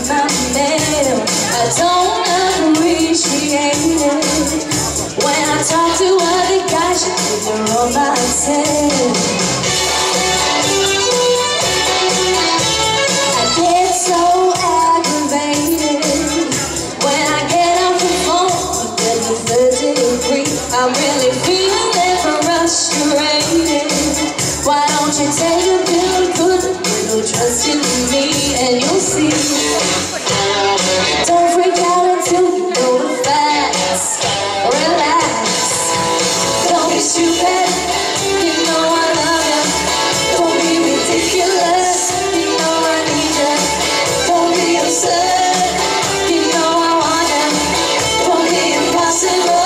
pay my mail. I don't appreciate it when I talk to other guys. You think they're all myself. I get so aggravated when I get off the phone with the third degree. I'm really feeling frustrated. Why don't you take a pill and put a little trust in me, and you'll see. Don't freak out until you know the facts. Relax. Don't be stupid. You know I love you. Don't be ridiculous. You know I need you. Don't be absurd. You know I want you. Don't be impossible.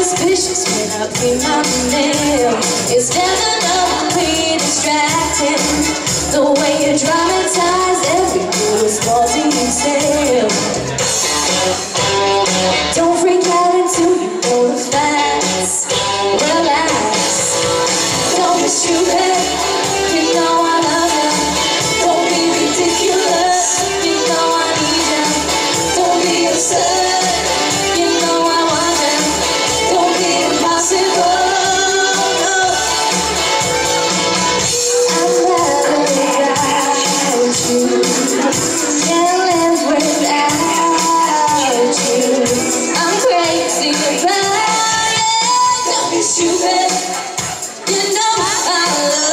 Suspicious when I pay my mail. It's definitely distracting the way you dramatize every little small detail. Don't freak out until you know the facts. Relax. Don't be stupid. You know I love you. Don't be ridiculous. You know I need you. Don't be absurd. Stupid, you know I love you.